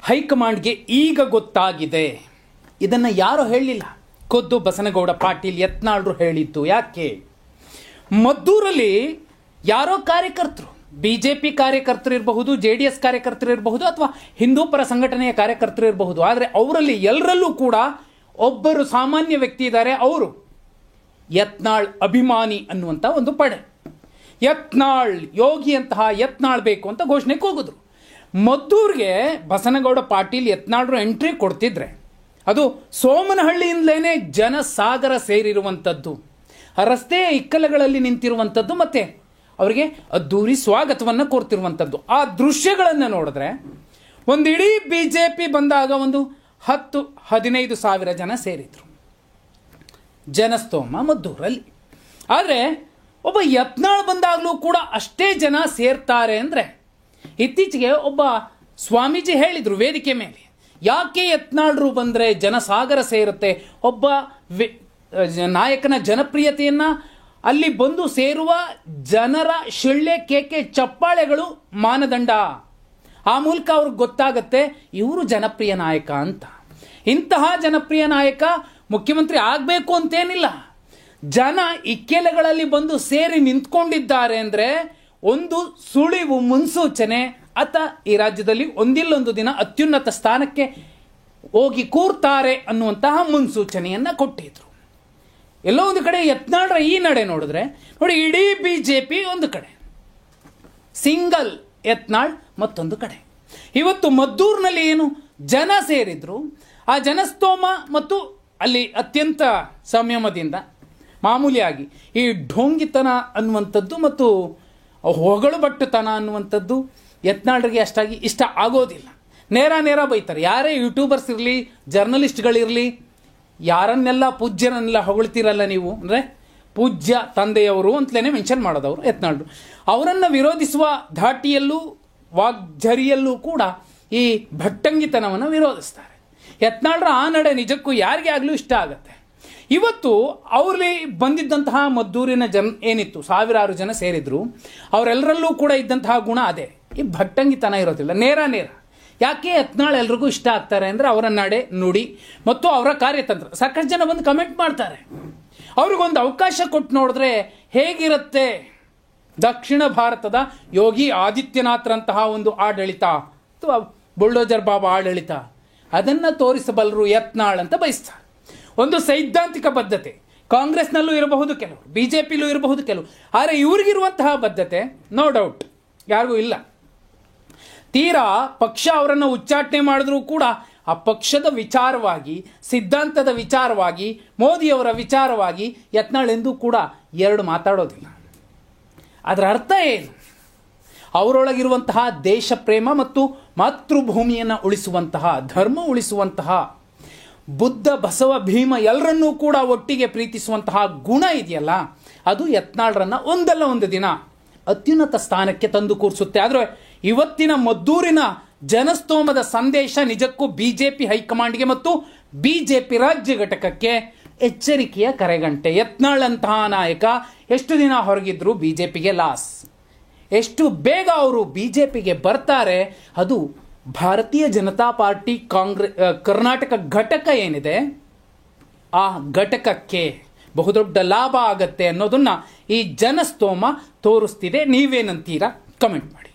ಹೈಕಮಾಂಡ್ಗೆ ಈಗ ಗೊತ್ತಾಗಿದೆ. ಇದನ್ನ ಯಾರು ಹೇಳಿಲ್ಲ, ಖುದ್ದು ಬಸನಗೌಡ ಪಾಟೀಲ್ ಯತ್ನಾಳ್ರು ಹೇಳಿದ್ದು. ಯಾಕೆ? ಮದ್ದೂರಲ್ಲಿ ಯಾರೋ ಕಾರ್ಯಕರ್ತರು, ಬಿಜೆಪಿ ಕಾರ್ಯಕರ್ತರು ಇರಬಹುದು, JDS ಕಾರ್ಯಕರ್ತರು ಇರಬಹುದು, ಅಥವಾ ಹಿಂದೂ ಪರ ಸಂಘಟನೆಯ ಕಾರ್ಯಕರ್ತರು ಇರಬಹುದು. ಆದರೆ ಅವರಲ್ಲಿ ಎಲ್ಲರಲ್ಲೂ ಕೂಡ ಒಬ್ಬರು ಸಾಮಾನ್ಯ ವ್ಯಕ್ತಿ ಇದ್ದಾರೆ. ಅವರು ಯತ್ನಾಳ್ ಅಭಿಮಾನಿ ಅನ್ನುವಂಥ ಒಂದು ಪಡೆ. ಯತ್ನಾಳ್ ಯೋಗಿ ಅಂತಹ ಯತ್ನಾಳ್ ಬೇಕು ಅಂತ ಘೋಷಣೆ ಕೂಗಿದ್ರು. ಮದ್ದೂರ್ಗೆ ಬಸನಗೌಡ ಪಾಟೀಲ್ ಯತ್ನಾಳ್ರು ಎಂಟ್ರಿ ಕೊಡ್ತಿದ್ರೆ ಅದು ಸೋಮನಹಳ್ಳಿಯಿಂದಲೇ ಜನಸಾಗರ ಸೇರಿರುವಂಥದ್ದು, ರಸ್ತೆಯ ಇಕ್ಕಲಗಳಲ್ಲಿ ನಿಂತಿರುವಂಥದ್ದು, ಮತ್ತೆ ಅವರಿಗೆ ಅದ್ದೂರಿ ಸ್ವಾಗತವನ್ನು ಕೋರ್ತಿರುವಂಥದ್ದು. ಆ ದೃಶ್ಯಗಳನ್ನು ನೋಡಿದ್ರೆ ಒಂದು ಇಡೀ BJP ಬಂದಾಗ ಒಂದು 10-15 ಸಾವಿರ ಜನ ಸೇರಿದ್ರು ಜನಸ್ತೋಮ ಮದ್ದೂರಲ್ಲಿ. ಆದರೆ ಒಬ್ಬ ಯತ್ನಾಳ್ ಬಂದಾಗಲೂ ಕೂಡ ಅಷ್ಟೇ ಜನ ಸೇರ್ತಾರೆ ಅಂದರೆ, ಇತ್ತೀಚೆಗೆ ಒಬ್ಬ ಸ್ವಾಮೀಜಿ ಹೇಳಿದರು ವೇದಿಕೆ ಮೇಲೆ, ಯಾಕೆ ಯತ್ನಾಳ್ರು ಬಂದರೆ ಜನಸಾಗರ ಸೇರುತ್ತೆ, ಒಬ್ಬ ನಾಯಕನ ಜನಪ್ರಿಯತೆಯನ್ನು ಅಲ್ಲಿ ಬಂದು ಸೇರುವ ಜನರ ಶಿಳ್ಳೆ ಕೇಕೆ ಚಪ್ಪಾಳೆಗಳು ಮಾನದಂಡ. ಆ ಮೂಲಕ ಅವ್ರಿಗೆ ಗೊತ್ತಾಗತ್ತೆ ಇವರು ಜನಪ್ರಿಯ ನಾಯಕ ಅಂತ. ಇಂತಹ ಜನಪ್ರಿಯ ನಾಯಕ ಮುಖ್ಯಮಂತ್ರಿ ಆಗಬೇಕು ಅಂತೇನಿಲ್ಲ. ಜನ ಇಕ್ಕೆಲೆಗಳಲ್ಲಿ ಬಂದು ಸೇರಿ ನಿಂತ್ಕೊಂಡಿದ್ದಾರೆ ಅಂದರೆ ಒಂದು ಸುಳಿವು ಮುನ್ಸೂಚನೆ, ಆತ ಈ ರಾಜ್ಯದಲ್ಲಿ ಒಂದಿಲ್ಲೊಂದು ದಿನ ಅತ್ಯುನ್ನತ ಸ್ಥಾನಕ್ಕೆ ಹೋಗಿ ಕೂರ್ತಾರೆ ಅನ್ನುವಂತಹ ಮುನ್ಸೂಚನೆಯನ್ನು ಕೊಟ್ಟಿದ್ರು. ಎಲ್ಲೋ ಒಂದು ಕಡೆ ಯತ್ನಾಳ್ರ ಈ ನಡೆ ನೋಡಿದ್ರೆ ನೋಡಿ, ಇಡೀ BJP ಒಂದು ಕಡೆ, ಸಿಂಗಲ್ ಯತ್ನಾಳ್ ಮತ್ತೊಂದು ಕಡೆ. ಇವತ್ತು ಮದ್ದೂರಿನಲ್ಲಿ ಏನು ಜನ ಸೇರಿದ್ರು, ಆ ಜನಸ್ತೋಮ ಮತ್ತು ಅಲ್ಲಿ ಅತ್ಯಂತ ಸಂಯಮದಿಂದ ಮಾಮೂಲಿಯಾಗಿ ಈ ಢೋಂಗಿತನ ಅನ್ನುವಂಥದ್ದು ಮತ್ತು ಹೊಗಳು ಬಟ್ಟುತನ ಅನ್ನುವಂಥದ್ದು ಯತ್ನಾಳ್ರಿಗೆ ಅಷ್ಟಾಗಿ ಇಷ್ಟ ಆಗೋದಿಲ್ಲ. ನೇರ ಬೈತಾರೆ. ಯಾರೇ ಯೂಟ್ಯೂಬರ್ಸ್ ಇರಲಿ, ಜರ್ನಲಿಸ್ಟ್ಗಳಿರಲಿ, ಯಾರನ್ನೆಲ್ಲ ಪೂಜ್ಯರನ್ನೆಲ್ಲ ಹೊಗಳ್ತಿರಲ್ಲ ನೀವು, ಅಂದರೆ ಪೂಜ್ಯ ತಂದೆಯವರು ಅಂತಲೇ ಮೆನ್ಷನ್ ಮಾಡೋದವರು ಯತ್ನಾಳ್ರು. ಅವರನ್ನು ವಿರೋಧಿಸುವ ಧಾಟಿಯಲ್ಲೂ ವಾಗ್ಝರಿಯಲ್ಲೂ ಕೂಡ ಈ ಭಟ್ಟಂಗಿತನವನ್ನು ವಿರೋಧಿಸ್ತಾರೆ. ಯತ್ನಾಳ್ರ ಆ ನಡೆ ನಿಜಕ್ಕೂ ಯಾರಿಗೆ ಆಗಲೂ ಇಷ್ಟ ಆಗುತ್ತೆ. ಇವತ್ತು ಅವರಲ್ಲಿ ಬಂದಿದ್ದಂತಹ ಮದ್ದೂರಿನ ಏನಿತ್ತು, ಸಾವಿರಾರು ಜನ ಸೇರಿದ್ರು, ಅವರೆಲ್ಲರಲ್ಲೂ ಕೂಡ ಇದ್ದಂತಹ ಗುಣ ಅದೇ, ಈ ಭಟ್ಟಂಗಿತನ ಇರೋದಿಲ್ಲ, ನೇರ. ಯಾಕೆ ಯತ್ನಾಳ್ ಎಲ್ರಿಗೂ ಇಷ್ಟ ಆಗ್ತಾರೆ ಅಂದರೆ ಅವರ ನಡೆ, ನುಡಿ ಮತ್ತು ಅವರ ಕಾರ್ಯತಂತ್ರ. ಸಾಕಷ್ಟು ಜನ ಬಂದು ಕಮೆಂಟ್ ಮಾಡ್ತಾರೆ. ಅವ್ರಿಗೊಂದು ಅವಕಾಶ ಕೊಟ್ಟು ನೋಡಿದ್ರೆ ಹೇಗಿರುತ್ತೆ ದಕ್ಷಿಣ ಭಾರತದ ಯೋಗಿ ಆದಿತ್ಯನಾಥ್ರಂತಹ ಒಂದು ಆಡಳಿತ ಅಥವಾ ಬುಲ್ಡೋಜರ್ ಬಾಬಾ ಆಡಳಿತ, ಅದನ್ನು ತೋರಿಸಬಲ್ಲರು ಯತ್ನಾಳ್ ಅಂತ ಬಯಸ್ತಾರೆ. ಒಂದು ಸೈದ್ಧಾಂತಿಕ ಬದ್ಧತೆ ಕಾಂಗ್ರೆಸ್ನಲ್ಲೂ ಇರಬಹುದು, ಕೆಲವರು BJPಲೂ ಇರಬಹುದು ಕೆಲವು, ಆದರೆ ಇವ್ರಿಗಿರುವಂತಹ ಬದ್ಧತೆ ನೋ ಡೌಟ್ ಯಾರಿಗೂ ಇಲ್ಲ. ತೀರಾ ಪಕ್ಷ ಅವರನ್ನು ಉಚ್ಚಾಟನೆ ಮಾಡಿದ್ರೂ ಕೂಡ ಆ ಪಕ್ಷದ ವಿಚಾರವಾಗಿ, ಸಿದ್ಧಾಂತದ ವಿಚಾರವಾಗಿ, ಮೋದಿಯವರ ವಿಚಾರವಾಗಿ ಯತ್ನಾಳ್ ಎಂದೂ ಕೂಡ ಎರಡು ಮಾತಾಡೋದಿಲ್ಲ. ಅದರ ಅರ್ಥ ಏನು? ಅವರೊಳಗಿರುವಂತಹ ದೇಶ ಪ್ರೇಮ ಮತ್ತು ಮಾತೃಭೂಮಿಯನ್ನು ಉಳಿಸುವಂತಹ, ಧರ್ಮ ಉಳಿಸುವಂತಹ, ಬುದ್ಧ ಬಸವ ಭೀಮ ಎಲ್ಲರನ್ನೂ ಕೂಡ ಒಟ್ಟಿಗೆ ಪ್ರೀತಿಸುವಂತಹ ಗುಣ ಇದೆಯಲ್ಲ, ಅದು ಯತ್ನಾಳ್ರನ್ನ ಒಂದಲ್ಲ ಒಂದು ದಿನ ಅತ್ಯುನ್ನತ ಸ್ಥಾನಕ್ಕೆ ತಂದು ಕೂರಿಸುತ್ತೆ. ಆದರೆ ಇವತ್ತಿನ ಮದ್ದೂರಿನ ಜನಸ್ತೋಮದ ಸಂದೇಶ ನಿಜಕ್ಕೂ BJP ಹೈಕಮಾಂಡ್ಗೆ ಮತ್ತು BJP ರಾಜ್ಯ ಘಟಕಕ್ಕೆ ಎಚ್ಚರಿಕೆಯ ಕರೆಗಂಟೆ. ಯತ್ನಾಳ್ ಅಂತಹ ನಾಯಕ ಎಷ್ಟು ದಿನ ಹೊರಗಿದ್ರು BJPಗೆ ಲಾಸ್. ಎಷ್ಟು ಬೇಗ ಅವರು BJPಗೆ ಬರ್ತಾರೆ, ಅದು ಭಾರತೀಯ ಜನತಾ ಪಾರ್ಟಿ ಕರ್ನಾಟಕ ಘಟಕ ಏನಿದೆ ಆ ಘಟಕಕ್ಕೆ ಬಹುದೊಡ್ಡ ಲಾಭ ಆಗತ್ತೆ ಅನ್ನೋದನ್ನ ಈ ಜನಸ್ತೋಮ ತೋರಿಸ್ತಿದೆ. ನೀವೇನಂತೀರಾ? ಕಮೆಂಟ್ ಮಾಡಿ.